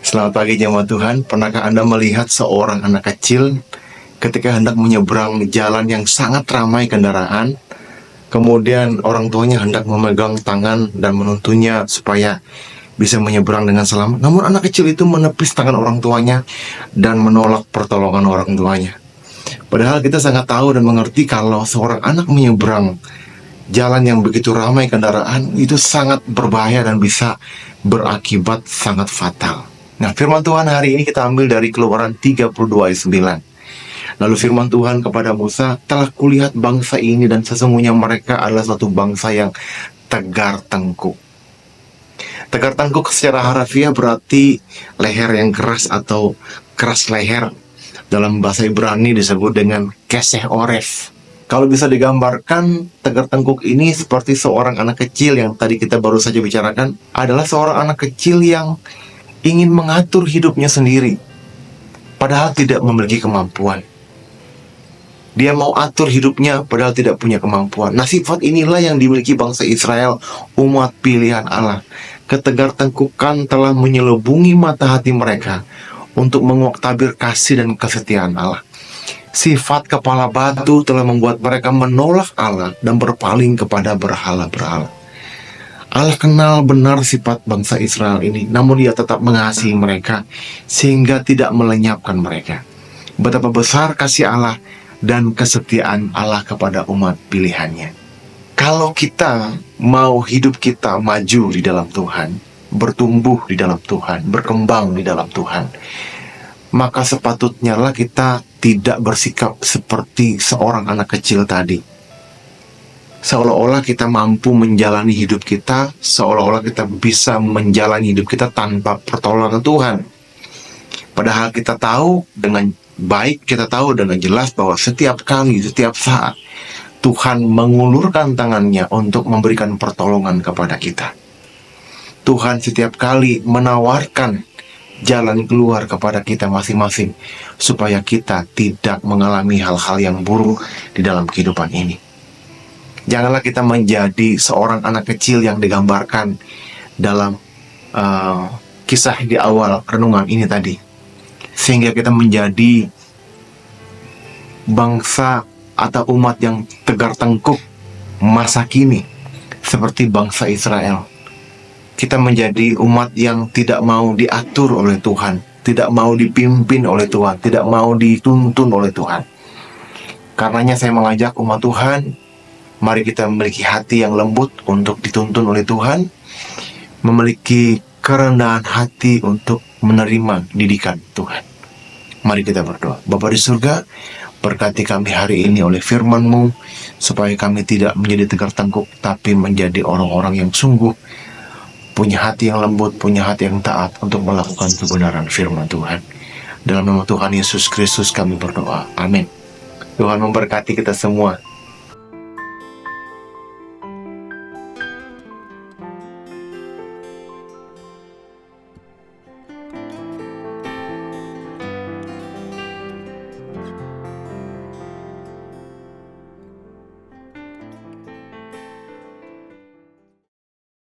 Selamat pagi jemaat Tuhan. Pernahkah Anda melihat seorang anak kecil ketika hendak menyeberang jalan yang sangat ramai kendaraan, kemudian orang tuanya hendak memegang tangan dan menuntunnya supaya bisa menyeberang dengan selamat. Namun anak kecil itu menepis tangan orang tuanya dan menolak pertolongan orang tuanya. Padahal kita sangat tahu dan mengerti kalau seorang anak menyeberang jalan yang begitu ramai kendaraan itu sangat berbahaya dan bisa berakibat sangat fatal. Nah, firman Tuhan hari ini kita ambil dari Keluaran 32 ayat 9. Lalu firman Tuhan kepada Musa, telah kulihat bangsa ini dan sesungguhnya mereka adalah suatu bangsa yang tegar tengkuk. Tegar tengkuk secara harafiah berarti leher yang keras atau keras leher. Dalam bahasa Ibrani disebut dengan keseh oref. Kalau bisa digambarkan, tegar tengkuk ini seperti seorang anak kecil yang tadi kita baru saja bicarakan, adalah seorang anak kecil yang ingin mengatur hidupnya sendiri, padahal tidak memiliki kemampuan. Dia mau atur hidupnya, padahal tidak punya kemampuan. Nah, sifat inilah yang dimiliki bangsa Israel, umat pilihan Allah. Ketegar tengkukan telah menyelubungi mata hati mereka untuk menguak tabir kasih dan kesetiaan Allah. Sifat kepala batu telah membuat mereka menolak Allah dan berpaling kepada berhala-berhala. Allah kenal benar sifat bangsa Israel ini, namun Dia tetap mengasihi mereka sehingga tidak melenyapkan mereka. Betapa besar kasih Allah dan kesetiaan Allah kepada umat pilihannya. Kalau kita mau hidup kita maju di dalam Tuhan, bertumbuh di dalam Tuhan, berkembang di dalam Tuhan, maka sepatutnya lah kita tidak bersikap seperti seorang anak kecil tadi. Seolah-olah kita mampu menjalani hidup kita, seolah-olah kita bisa menjalani hidup kita tanpa pertolongan Tuhan. Padahal kita tahu dengan baik, kita tahu dengan jelas bahwa setiap kali, setiap saat Tuhan mengulurkan tangannya untuk memberikan pertolongan kepada kita. Tuhan setiap kali menawarkan jalan keluar kepada kita masing-masing supaya kita tidak mengalami hal-hal yang buruk di dalam kehidupan ini. Janganlah kita menjadi seorang anak kecil yang digambarkan dalam kisah di awal renungan ini tadi, sehingga kita menjadi bangsa atau umat yang tegar tengkuk masa kini seperti bangsa Israel. Kita menjadi umat yang tidak mau diatur oleh Tuhan, tidak mau dipimpin oleh Tuhan, tidak mau dituntun oleh Tuhan. Karenanya saya mengajak umat Tuhan, mari kita memiliki hati yang lembut untuk dituntun oleh Tuhan, memiliki kerendahan hati untuk menerima didikan Tuhan. Mari kita berdoa. Bapa di surga, berkati kami hari ini oleh firman-Mu, supaya kami tidak menjadi tegar tengkuk, tapi menjadi orang-orang yang sungguh punya hati yang lembut, punya hati yang taat untuk melakukan kebenaran firman Tuhan. Dalam nama Tuhan Yesus Kristus kami berdoa. Amin. Tuhan memberkati kita semua.